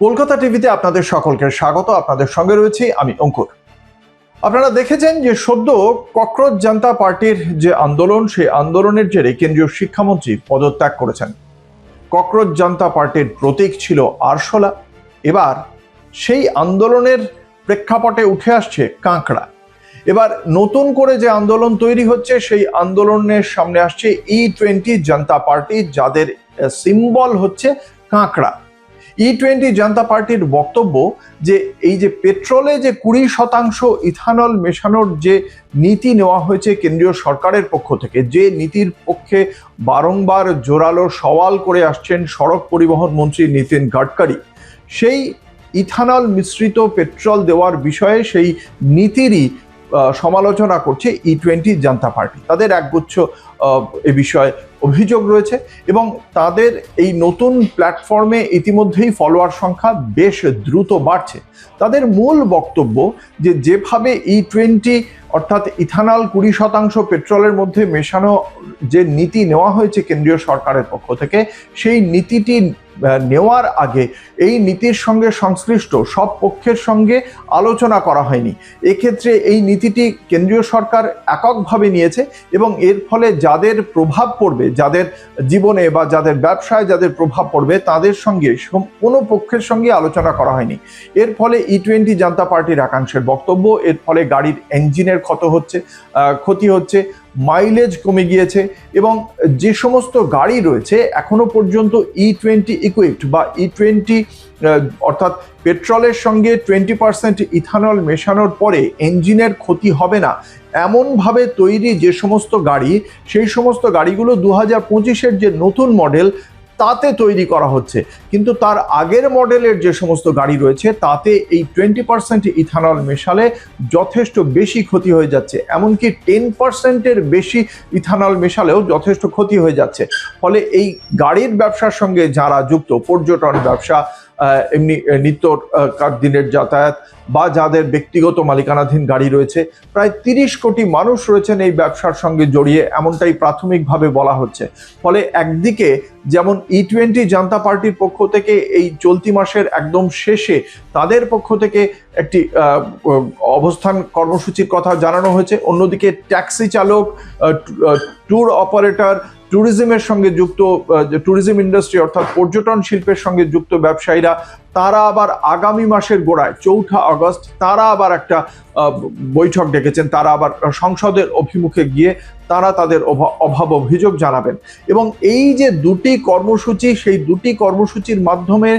কলকাতা টিভিতে আপনাদের সকলকে স্বাগত। আপনাদের সঙ্গে রয়েছি আমি অঙ্কুর। আপনারা দেখেছেন যে সদ্য ককরোচ জনতা পার্টির যে আন্দোলন, সেই আন্দোলনের জেরে কেন্দ্রীয় শিক্ষামন্ত্রী পদত্যাগ করেছেন। ককরোচ জনতা পার্টির প্রতীক ছিল আরশোলা। এবার সেই আন্দোলনের প্রেক্ষাপটে উঠে আসছে কাঁকড়া। এবার নতুন করে যে আন্দোলন তৈরি হচ্ছে, সেই আন্দোলনের সামনে আসছে E20 জনতা পার্টি, যাদের সিম্বল হচ্ছে কাঁকড়া। E20 জনতা পার্টির বক্তব্য যে এই যে পেট্রোলে যে 20% ইথানল মেশানোর যে নীতি নেওয়া হয়েছে কেন্দ্রীয় সরকারের পক্ষ থেকে, যে নীতির পক্ষে বারংবার জোরালো সওয়াল করে আসছেন সড়ক পরিবহন মন্ত্রী নীতিন গাডকারি, সেই ইথানল মিশ্রিত পেট্রোল দেওয়ার বিষয়ে সেই নীতিরই সমালোচনা করছে E20 জনতা পার্টি। তাদের একগুচ্ছ এ বিষয়ে অভিযোগ রয়েছে এবং তাদের এই নতুন প্ল্যাটফর্মে ইতিমধ্যেই ফলোয়ার সংখ্যা বেশ দ্রুত বাড়ছে। তাদের মূল বক্তব্য যে যেভাবে E20 অর্থাৎ ইথানল 20% পেট্রোলের মধ্যে মেশানো যে নীতি নেওয়া হয়েছে কেন্দ্রীয় সরকারের পক্ষ থেকে, সেই নীতিটি নেওয়ার আগে এই নীতির সঙ্গে সংশ্লিষ্ট সব পক্ষের সঙ্গে আলোচনা করা হয়নি। এক্ষেত্রে এই নীতিটি কেন্দ্রীয় সরকার এককভাবে নিয়েছে এবং এর ফলে যাদের প্রভাব পড়বে, যাদের জীবনে বা যাদের ব্যবসায় যাদের প্রভাব পড়বে, তাদের সঙ্গে কোনো পক্ষের সঙ্গে আলোচনা করা হয়নি। এর ফলে E20 জনতা পার্টির একাংশের বক্তব্য, এর ফলে গাড়ির ইঞ্জিনের ক্ষতি হচ্ছে, মাইলেজ কমে গিয়েছে এবং যে সমস্ত গাড়ি রয়েছে এখনো পর্যন্ত E20 ইকুইপড বা E20 অর্থাৎ পেট্রোলের সঙ্গে 20% ইথানল মেশানোর পরে ইঞ্জিনের ক্ষতি হবে না এমনভাবে তৈরি যে সমস্ত গাড়ি, সেই সমস্ত গাড়িগুলো 2025-এর যে নতুন মডেল তাতে তৈরি করা হচ্ছে। কিন্তু তার আগের মডেলের যে সমস্ত গাড়ি রয়েছে তাতে এই 20% ইথানল মেশালে যথেষ্ট বেশি ক্ষতি হয়ে যাচ্ছে, এমনকি 10%-এর বেশি ইথানল মেশালেও যথেষ্ট ক্ষতি হয়ে যাচ্ছে। ফলে এই গাড়ির ব্যবসার সঙ্গে যারা যুক্ত, পর্যটন ব্যবসা, এমনি নিত্য দিনের যাতায়াত বা যাদের ব্যক্তিগত মালিকানাধীন গাড়ি রয়েছে, প্রায় 30 কোটি মানুষ রয়েছেন এই ব্যবসার সঙ্গে জড়িয়ে, এমনটাই প্রাথমিকভাবে বলা হচ্ছে। ফলে একদিকে যেমন E20 জনতা পার্টির পক্ষ থেকে এই চলতি মাসের একদম শেষে তাদের পক্ষ থেকে একটি অবস্থান কর্মসূচির কথা জানানো হয়েছে, অন্যদিকে ট্যাক্সি চালক, ট্যুর অপারেটর, ট্যুরিজমের সঙ্গে যুক্ত, ট্যুরিজম ইন্ডাস্ট্রি অর্থাৎ পর্যটন শিল্পের সঙ্গে যুক্ত ব্যবসায়ীরা, তারা আবার আগামী মাসের গোড়ায় 4 আগস্ট তারা আবার একটা বৈঠক ডেকেছেন। তারা আবার সংসদের অভিমুখে গিয়ে তারা তাদের অভাব অভিযোগ জানাবেন এবং এই যে দুটি কর্মসূচি, সেই দুটি কর্মসূচির মাধ্যমে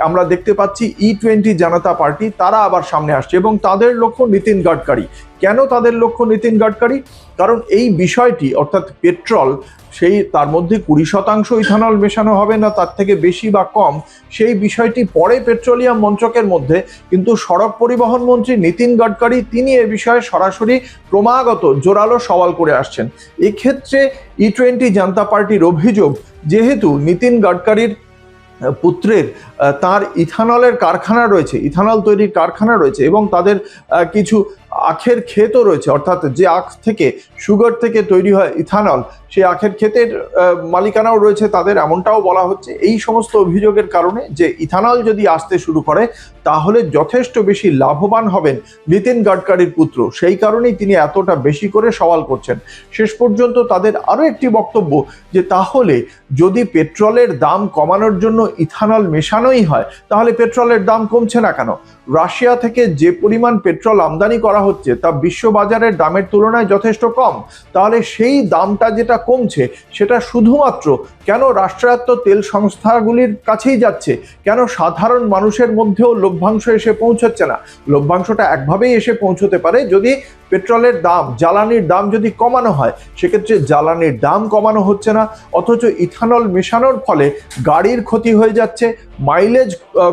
আমরা দেখতে পাচ্ছি E20 জনতা পার্টি তারা আবার সামনে আসছে এবং তাদের লক্ষ্য নীতিন গাডকারি। কেন তাদের লক্ষ্য নীতিন গাডকারি? কারণ এই বিষয়টি অর্থাৎ পেট্রোল, সেই তার মধ্যে 20% ইথানল মেশানো হবে না তার থেকে বেশি বা কম, সেই বিষয়টি পরে পেট্রোলিয়াম মন্ত্রকের মধ্যে, কিন্তু সড়ক পরিবহন মন্ত্রী নীতিন গাডকারি তিনি এ বিষয়ে সরাসরি ক্রমাগত জোরালো সওয়াল করে আসছেন। এক্ষেত্রে E20 জনতা পার্টির অভিযোগ, যেহেতু নীতিন গাডকারির পুত্রের তার ইথানলের কারখানা রয়েছে, ইথানল তৈরির কারখানা রয়েছে এবং তাদের কিছু আখের ক্ষেতও রয়েছে, অর্থাৎ যে আখ থেকে, সুগার থেকে তৈরি হয় ইথানল, সেই আখের ক্ষেতের মালিকানাও রয়েছে তাদের, এমনটাও বলা হচ্ছে। এই সমস্ত অভিযোগের কারণে যে ইথানল যদি আসতে শুরু করে তাহলে যথেষ্ট বেশি লাভবান হবেন নীতিন গাডকারির পুত্র, সেই কারণেই তিনি এতটা বেশি করে সওয়াল করছেন। শেষ পর্যন্ত তাদের আরও একটি বক্তব্য যে তাহলে যদি পেট্রোলের দাম কমানোর জন্য ইথানল মেশানোই হয়, তাহলে পেট্রোলের দাম কমছে না কেন? রাশিয়া থেকে যে পরিমাণ পেট্রোল আমদানি করা হচ্ছে তা বিশ্ববাজারের দামের তুলনায় যথেষ্ট কম। তাহলে সেই দামটা যেটা কমছে সেটা শুধুমাত্র কেন রাষ্ট্রায়ত্ত তেল সংস্থাগুলির কাছেই যাচ্ছে? কেন সাধারণ মানুষের মধ্যেও লভ্যাংশ এসে পৌঁছচ্ছে না? লভ্যাংশটা একভাবেই এসে পৌঁছতে পারে যদি পেট্রোলের দাম, জ্বালানির দাম যদি কমানো হয়। সেক্ষেত্রে জ্বালানির দাম কমানো হচ্ছে না, অথচ ইথানল মেশানোর ফলে গাড়ির ক্ষতি হয়ে যাচ্ছে, মাইলেজ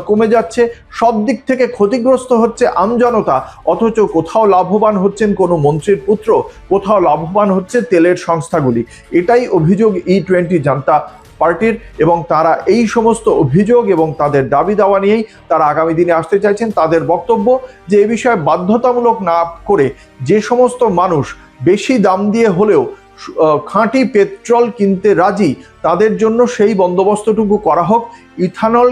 কমে যাচ্ছে, সব দিক থেকে ক্ষতিগ্রস্ত হচ্ছে আমজনতা, অথচ কোথাও লাভবান হচ্ছেন কোনো মন্ত্রীর পুত্র, কোথাও লাভবান হচ্ছে তেলের সংস্থাগুলি। এটাই অভিযোগ E20 জনতা পার্টির এবং তারা এই সমস্ত অভিযোগ এবং তাদের দাবি দাওয়া নিয়েই তারা আগামী দিনে আসতে চাইছেন। তাদের বক্তব্য যে এ বিষয়ে বাধ্যতামূলক না করে যে সমস্ত মানুষ বেশি দাম দিয়ে হলেও খাঁটি পেট্রোল কিনতে রাজি, তাদের জন্য সেই বন্দোবস্তটুকু করা হোক। ইথানল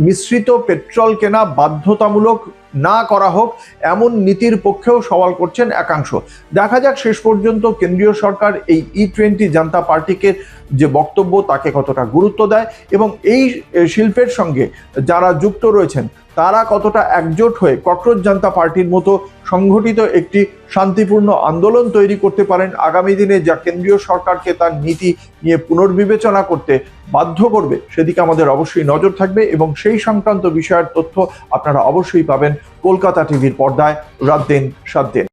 মিশ্রিত পেট্রোল কেনা বাধ্যতামূলক না করা হোক, এমন নীতির পক্ষেও সওয়াল করছেন একাংশ। দেখা যাক শেষ পর্যন্ত কেন্দ্রীয় সরকার এই E20 জনতা পার্টিকে যে বক্তব্য তাকে কতটা গুরুত্ব দেয় এবং এই শিল্পের সঙ্গে যারা যুক্ত রয়েছেন তারা কতটা একজোট হয়ে ককরোচ জনতা পার্টির মতো সংগঠিত একটি শান্তিপূর্ণ আন্দোলন তৈরি করতে পারেন আগামী দিনে, যা কেন্দ্রীয় সরকারকে তার নীতি নিয়ে পুনর্বিবেচনা করতে বাধ্য করবে। সেদিকে আমাদের অবশ্যই নজর থাকবে এবং সেই সংক্রান্ত বিষয়ের তথ্য আপনারা অবশ্যই পাবেন কলকাতা টিভির পর্দায় রাত দিন 7 দিন।